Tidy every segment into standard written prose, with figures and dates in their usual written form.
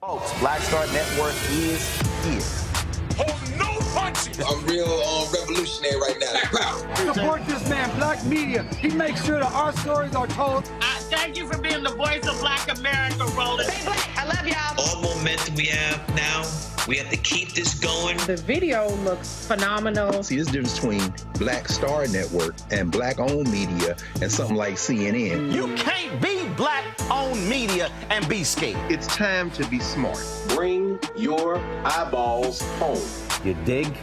Folks, Black Star Network is here. Hold no punches. I'm real revolutionary right now. Support this man, Black Media. He makes sure that our stories are told. Thank you for being the voice of Black America, Roland. Stay black. I love y'all. All momentum we have now, we have to keep this going. The video looks phenomenal. See, there's a difference between Black Star Network and Black-owned media and something like CNN. You can't be Black-owned media and be scared. It's time to be smart. Bring your eyeballs home. You dig?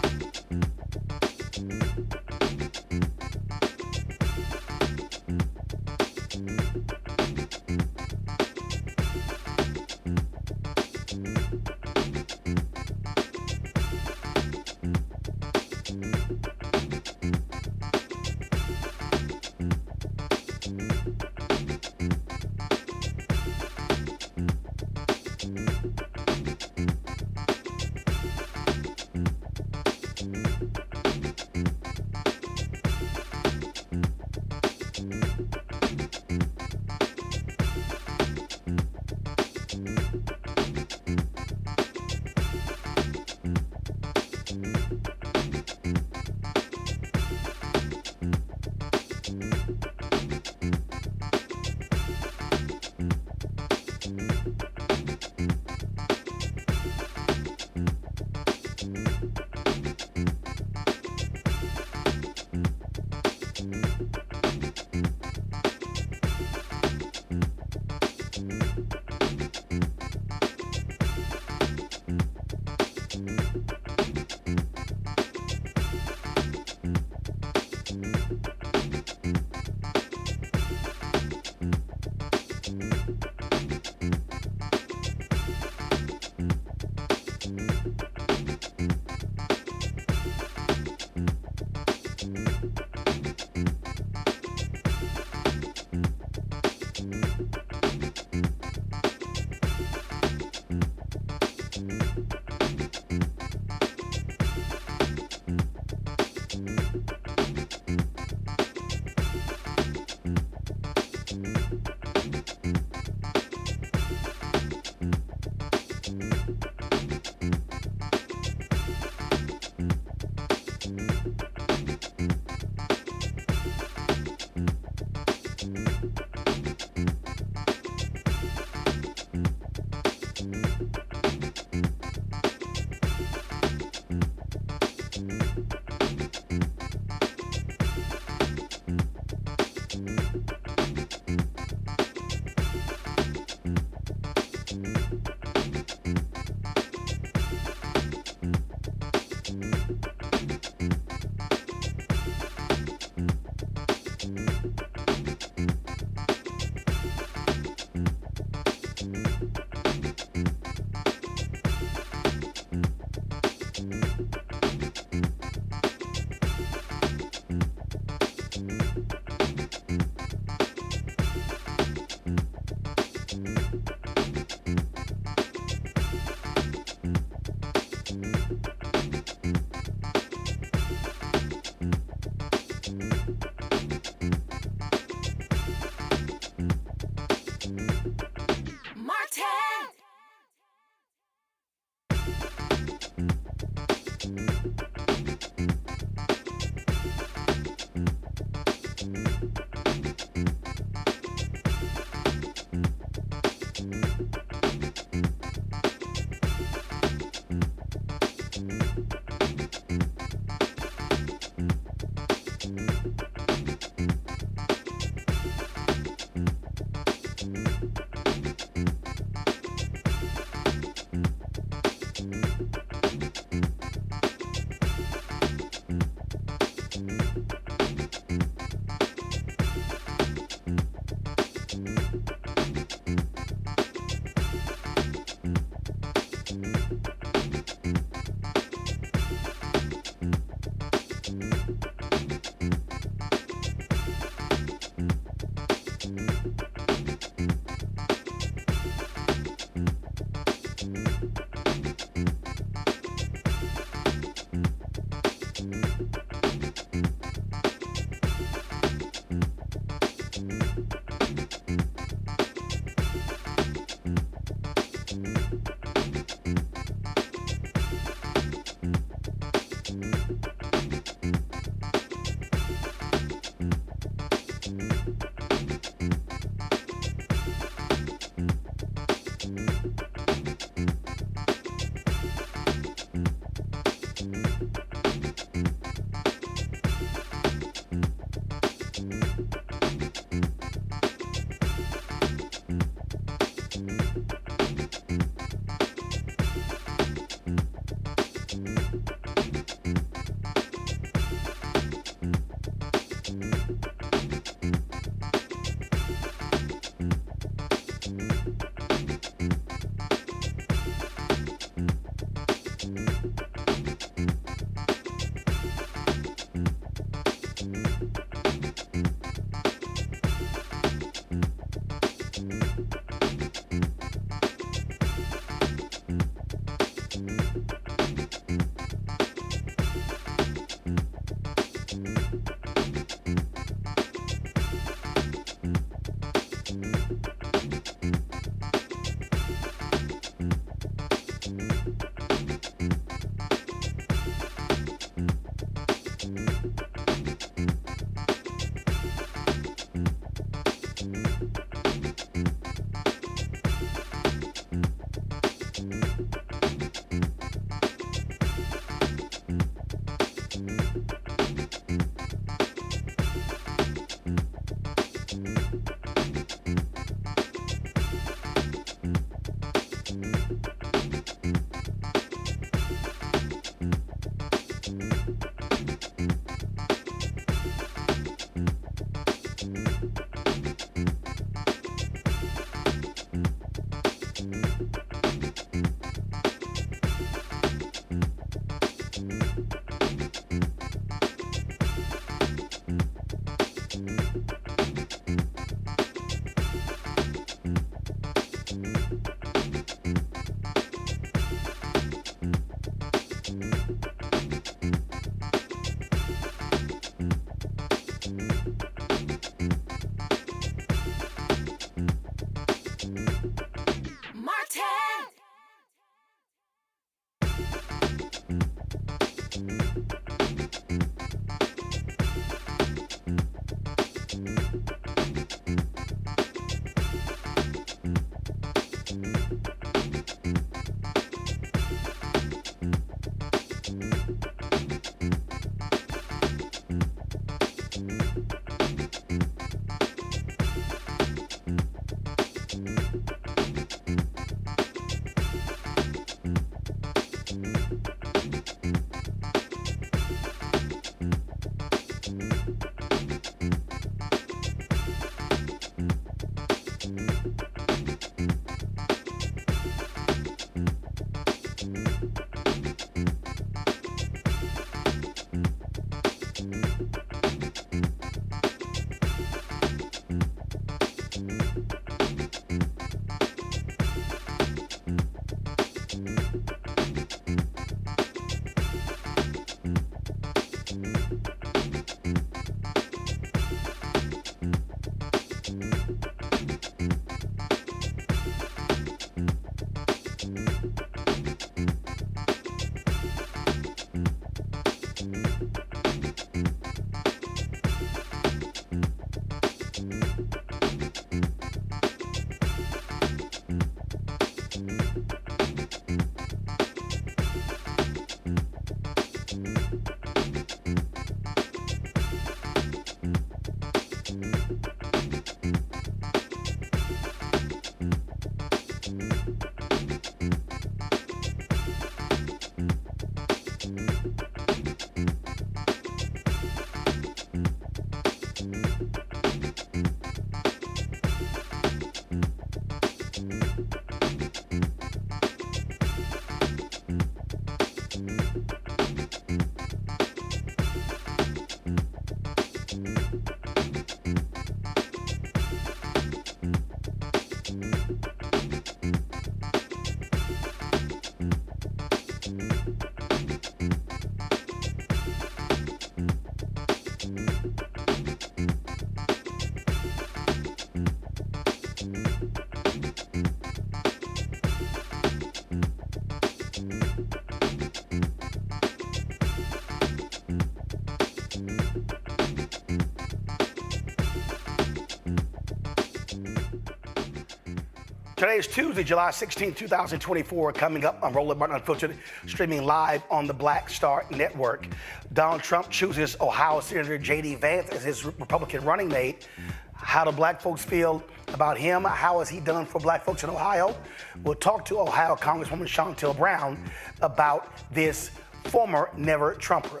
Today is Tuesday, July 16, 2024, coming up on Roland Unfiltered, streaming live on the Black Star Network. Donald Trump chooses Ohio Senator J.D. Vance as his Republican running mate. How do black folks feel about him? How has he done for black folks in Ohio? We'll talk to Ohio Congresswoman Shontel Brown about this former never Trumper.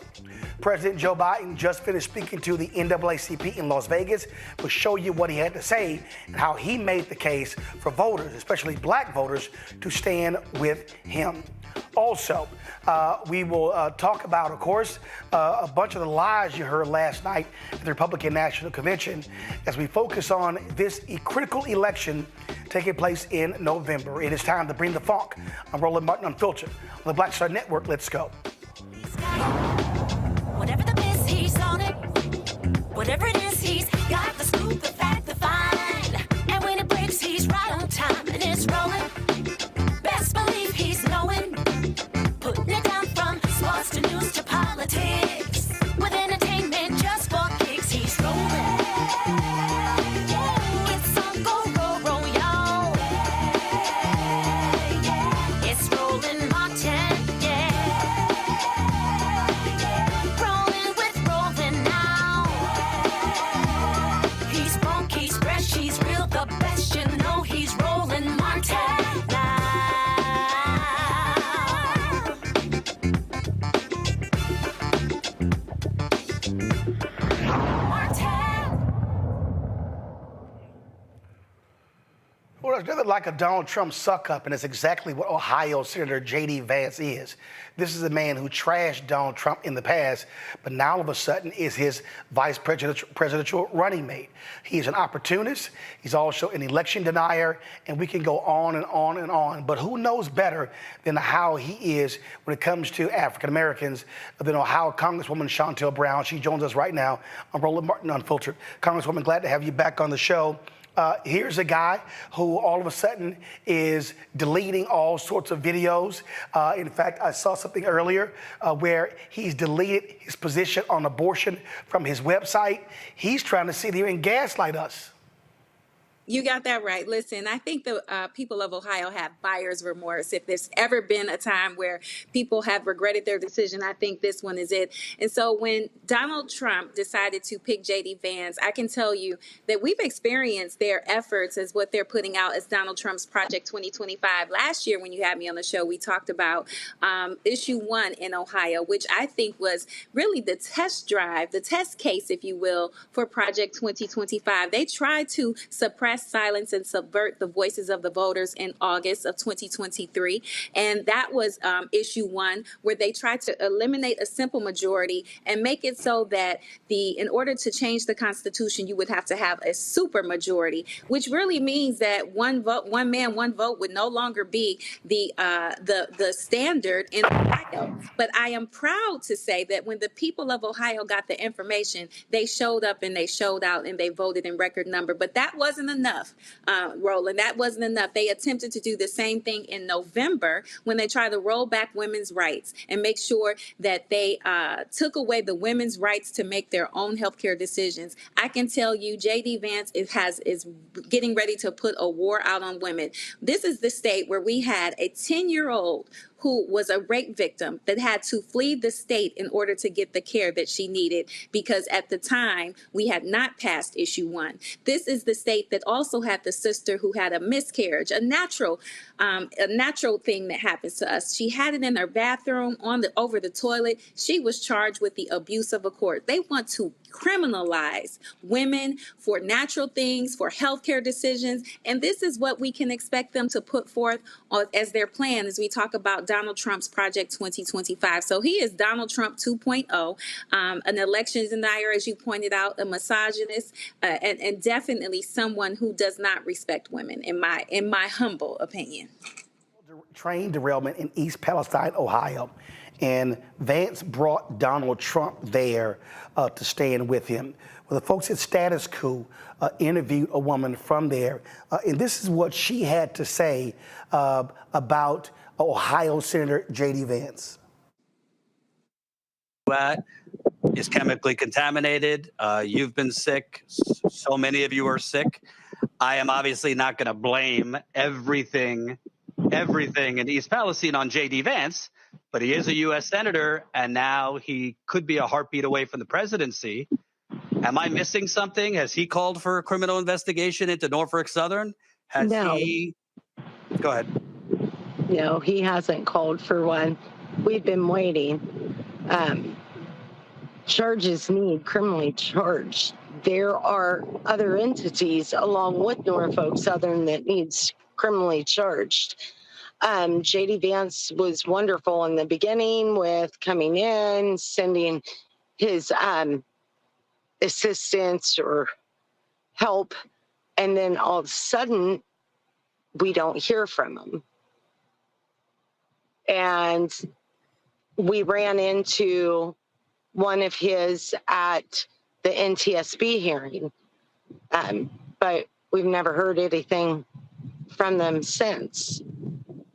President Joe Biden just finished speaking to the NAACP in Las Vegas. We'll show you what he had to say and how he made the case for voters, especially black voters, to stand with him. Also, we will talk about, of course, a bunch of the lies you heard last night at the Republican National Convention as we focus on this critical election taking place in November. It is time to bring the funk on Roland Martin Unfiltered on the Black Star Network. Let's go. Whatever the piss, he's on it. Whatever it is, he's got the scoop, the fact, the find. And when it breaks, he's right on time and it's rolling. Best believe he's knowing. Putting it down from sports to news to politics. With entertainment just for kicks, he's rolling. It's on go, roll, roll, y'all. It's Roland Martin, rolling with Roland now. He's funky, he's fresh, he's real, the best, you know he's Roland Martin now. Well, there's nothing like a Donald Trump suck-up, and it's exactly what Ohio Senator J.D. Vance is. This is a man who trashed Donald Trump in the past, but now all of a sudden is his vice presidential running mate. He's an opportunist. He's also an election denier, and we can go on and on and on. But who knows better than how he is when it comes to African Americans than Ohio Congresswoman Shontel Brown. She joins us right now on Roland Martin Unfiltered. Congresswoman, glad to have you back on the show. Here's a guy who all of a sudden is deleting all sorts of videos. In fact, I saw something earlier where he's deleted his position on abortion from his website. He's trying to sit here and gaslight us. You got that right. Listen, I think the people of Ohio have buyer's remorse. If there's ever been a time where people have regretted their decision, I think this one is it. And so when Donald Trump decided to pick J.D. Vance, I can tell you that we've experienced their efforts as what they're putting out as Donald Trump's Project 2025. Last year, when you had me on the show, we talked about issue 1 in Ohio, which I think was really the test drive, the test case, if you will, for Project 2025. They tried to suppress, silence, and subvert the voices of the voters in August of 2023. And that was issue 1, where they tried to eliminate a simple majority and make it so that in order to change the Constitution, you would have to have a super majority, which really means that one man, one vote would no longer be the standard in Ohio. But I am proud to say that when the people of Ohio got the information, they showed up and they showed out and they voted in record number. But that wasn't enough, Roland. That wasn't enough. They attempted to do the same thing in November when they tried to roll back women's rights and make sure that they took away the women's rights to make their own healthcare decisions. I can tell you, J.D. Vance is getting ready to put a war out on women. This is the state where we had a 10-year-old who was a rape victim that had to flee the state in order to get the care that she needed, because at the time we had not passed issue 1. This is the state that also had the sister who had a miscarriage, a natural thing that happens to us. She had it in her bathroom over the toilet. She was charged with the abuse of a court. They want to criminalize women for natural things, for healthcare decisions, and this is what we can expect them to put forth as their plan as we talk about Donald Trump's Project 2025. So he is Donald Trump 2.0, an elections denier, as you pointed out, a misogynist, and definitely someone who does not respect women, in my humble opinion. Train derailment in East Palestine, Ohio. And Vance brought Donald Trump there to stand with him. Well, the folks at Status Quo interviewed a woman from there, and this is what she had to say about Ohio Senator J.D. Vance. That is chemically contaminated. You've been sick. So many of you are sick. I am obviously not going to blame everything in East Palestine on J.D. Vance, but he is a U.S. senator, and now he could be a heartbeat away from the presidency. Am I missing something? Has he called for a criminal investigation into Norfolk Southern? No. Go ahead. No, he hasn't called for one. We've been waiting. Charges need criminally charged. There are other entities along with Norfolk Southern that needs criminally charged. J.D. Vance was wonderful in the beginning with coming in, sending his assistance or help, and then all of a sudden, we don't hear from him. And we ran into one of his at the NTSB hearing, but we've never heard anything from them since.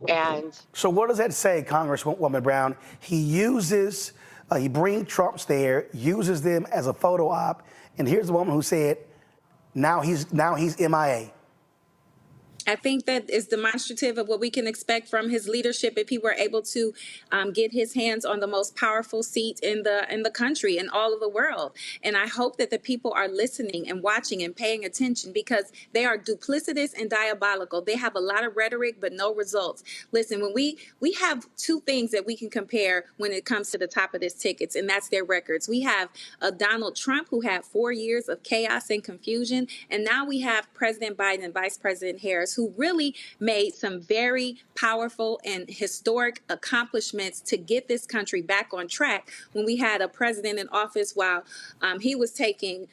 And so what does that say, Congresswoman Brown? He brings Trumps there, uses them as a photo op, and here's the woman who said, now he's MIA. I think that is demonstrative of what we can expect from his leadership if he were able to get his hands on the most powerful seat in the country and all of the world. And I hope that the people are listening and watching and paying attention, because they are duplicitous and diabolical. They have a lot of rhetoric, but no results. Listen, when we have two things that we can compare when it comes to the top of this tickets, and that's their records. We have a Donald Trump who had 4 years of chaos and confusion, and now we have President Biden and Vice President Harris, who really made some very powerful and historic accomplishments to get this country back on track when we had a president in office while he was taking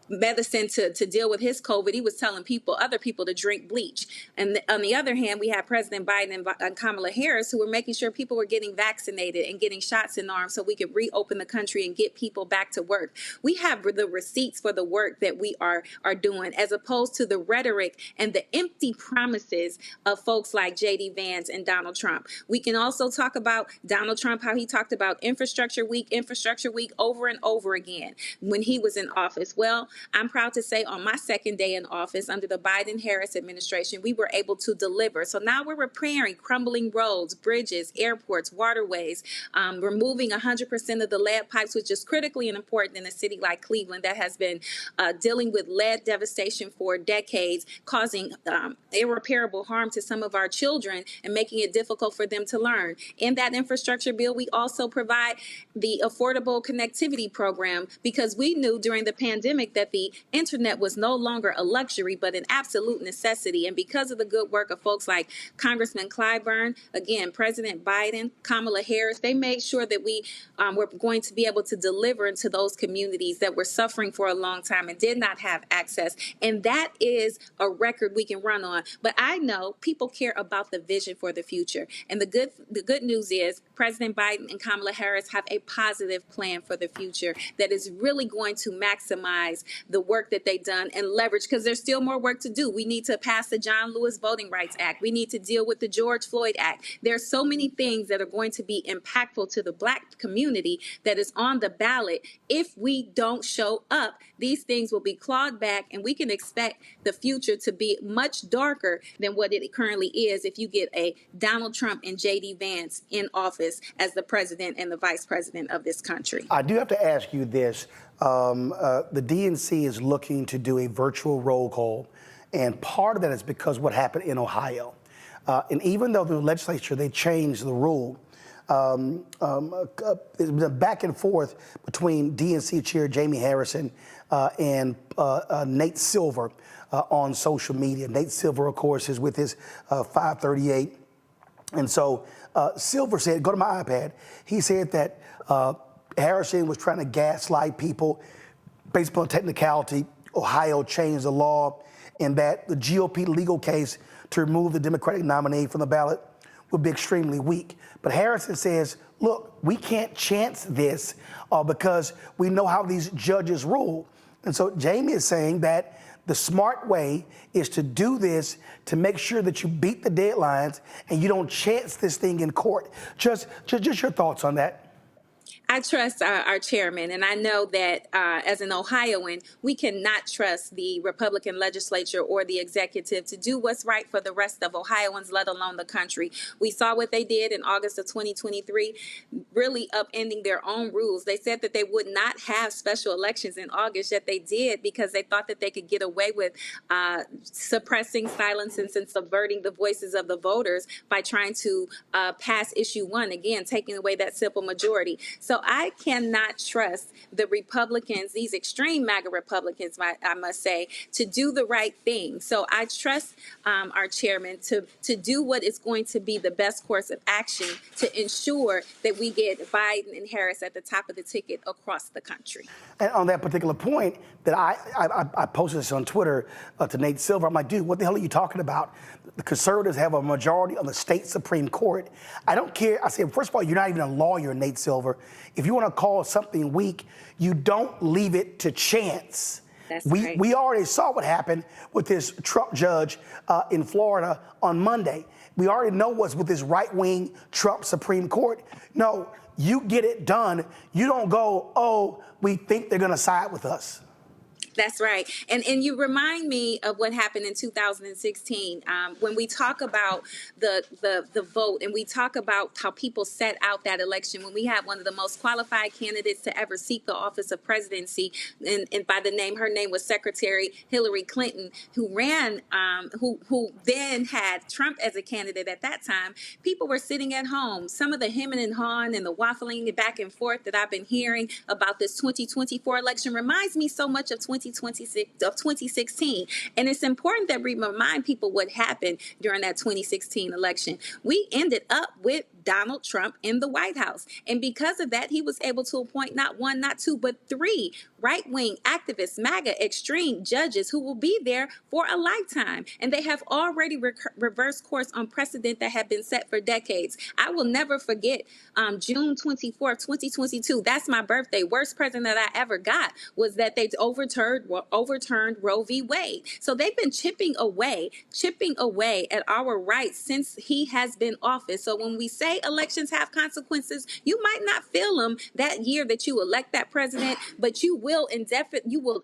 medicine to deal with his COVID. He was telling other people to drink bleach. And on the other hand, we had President Biden and Kamala Harris who were making sure people were getting vaccinated and getting shots in arms so we could reopen the country and get people back to work. We have the receipts for the work that we are doing, as opposed to the rhetoric and the empty promises of folks like J.D. Vance and Donald Trump. We can also talk about Donald Trump, how he talked about infrastructure week over and over again when he was in office. Well, I'm proud to say on my second day in office under the Biden-Harris administration, we were able to deliver. So now we're repairing crumbling roads, bridges, airports, waterways, removing 100% of the lead pipes, which is critically important in a city like Cleveland that has been dealing with lead devastation for decades, causing irreparable harm to some of our children and making it difficult for them to learn. In that infrastructure bill, we also provide the Affordable Connectivity Program, because we knew during the pandemic that the internet was no longer a luxury, but an absolute necessity. And because of the good work of folks like Congressman Clyburn, again, President Biden, Kamala Harris, they made sure that we were going to be able to deliver into those communities that were suffering for a long time and did not have access. And that is a record we can run on. But I know people care about the vision for the future. And the good news is President Biden and Kamala Harris have a positive plan for the future that is really going to maximize the work that they've done and leverage, because there's still more work to do. We need to pass the John Lewis Voting Rights Act. We need to deal with the George Floyd Act. There's so many things that are going to be impactful to the Black community that is on the ballot. If we don't show up, these things will be clawed back, and we can expect the future to be much darker than what it currently is if you get a Donald Trump and J.D. Vance in office as the president and the vice president of this country. I do have to ask you this. The DNC is looking to do a virtual roll call, and part of that is because what happened in Ohio. And even though the legislature, they changed the rule, there's been a back and forth between DNC Chair Jamie Harrison and Nate Silver on social media. Nate Silver, of course, is with his 538. And so Silver said, go to my iPad, he said that Harrison was trying to gaslight people based upon technicality. Ohio changed the law, and that the GOP legal case to remove the Democratic nominee from the ballot would be extremely weak. But Harrison says, look, we can't chance this because we know how these judges rule. And so Jamie is saying that the smart way is to do this to make sure that you beat the deadlines and you don't chance this thing in court. Just your thoughts on that. I trust our chairman, and I know that as an Ohioan, we cannot trust the Republican legislature or the executive to do what's right for the rest of Ohioans, let alone the country. We saw what they did in August of 2023, really upending their own rules. They said that they would not have special elections in August, yet they did because they thought that they could get away with suppressing, silencing, and subverting the voices of the voters by trying to pass issue 1, again, taking away that simple majority. So I cannot trust the Republicans, these extreme MAGA Republicans, I must say, to do the right thing. So I trust our chairman to do what is going to be the best course of action to ensure that we get Biden and Harris at the top of the ticket across the country. And on that particular point, that I posted this on Twitter to Nate Silver. I'm like, dude, what the hell are you talking about? The conservatives have a majority on the state Supreme Court. I don't care. I said, first of all, you're not even a lawyer, Nate Silver. If you want to call something weak, you don't leave it to chance. We already saw what happened with this Trump judge in Florida on Monday. We already know what's with this right-wing Trump Supreme Court. No, you get it done. You don't go, oh, we think they're going to side with us. That's right. And you remind me of what happened in 2016 when we talk about the vote and we talk about how people set out that election, when we had one of the most qualified candidates to ever seek the office of presidency, and by the name, her name was Secretary Hillary Clinton, who ran, who then had Trump as a candidate at that time. People were sitting at home. Some of the hemming and hawing and the waffling back and forth that I've been hearing about this 2024 election reminds me so much of 2016. And it's important that we remind people what happened during that 2016 election. We ended up with Donald Trump in the White House. And because of that, he was able to appoint not one, not two, but three right-wing activists, MAGA extreme judges who will be there for a lifetime. And they have already reversed course on precedent that had been set for decades. I will never forget June 24th, 2022. That's my birthday. Worst present that I ever got was that they overturned Roe v. Wade. So they've been chipping away at our rights since he has been office. So when we say elections have consequences, you might not feel them that year that you elect that president, but you will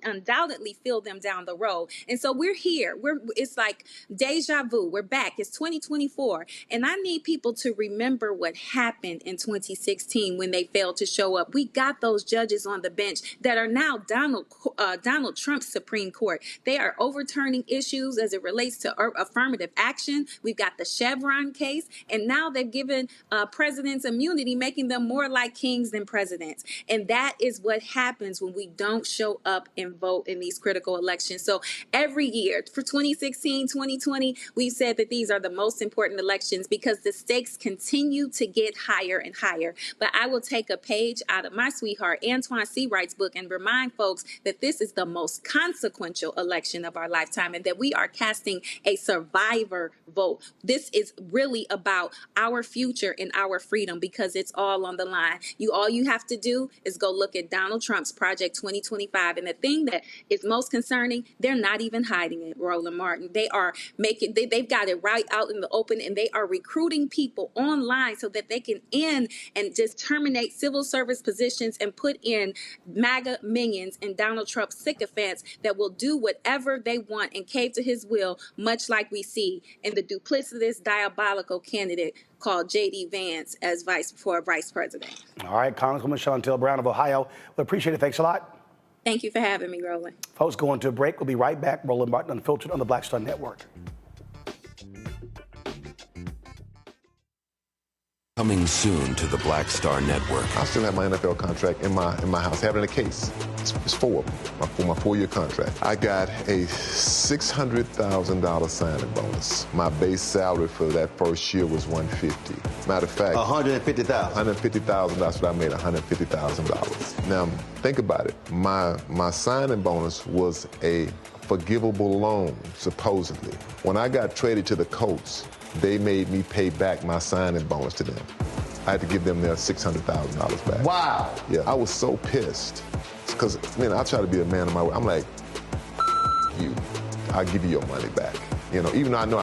undoubtedly feel them down the road. And so we're here. It's like deja vu. We're back. It's 2024. And I need people to remember what happened in 2016 when they failed to show up. We got those judges on the bench that are now Donald Trump's Supreme Court. They are overturning issues as it relates to affirmative action. We've got the Chevron case, and now they've given presidents immunity, making them more like kings than presidents. And that is what happens when we don't show up and vote in these critical elections. So every year for 2016, 2020, we've said that these are the most important elections because the stakes continue to get higher and higher. But I will take a page out of my sweetheart Antoine Seawright's book and remind folks that this is the most consequential election of our lifetime and that we are casting a survivor vote. This is really about our future and our freedom because it's all on the line. All you have to do is go look at Donald Trump's Project 2025. And the thing that is most concerning, they're not even hiding it, Roland Martin. They've got it right out in the open, and they are recruiting people online so that they can end and just terminate civil service positions and put in MAGA minions and Donald Trump sycophants that will do whatever they want and cave to his will, much like we see in the duplicitous, diabolical candidate called J.D. Vance as vice president. All right, Congresswoman Chantel Brown of Ohio. We appreciate it. Thanks a lot. Thank you for having me, Roland. Folks, going to a break. We'll be right back. Roland Martin Unfiltered on the Black Star Network. Coming soon to the Black Star Network. I still have my NFL contract in my house, having a case. It's 4 of them, for my 4-year contract. I got a $600,000 signing bonus. My base salary for that first year was $150,000. Matter of fact, $150,000. $150,000. That's what I made, $150,000. Now think about it. My signing bonus was a forgivable loan, supposedly. When I got traded to the Colts, they made me pay back my signing bonus to them. I had to give them their $600,000 back. Wow. Yeah, I was so pissed. Because, I try to be a man of my word. I'm like, you, I'll give you your money back. Even though I know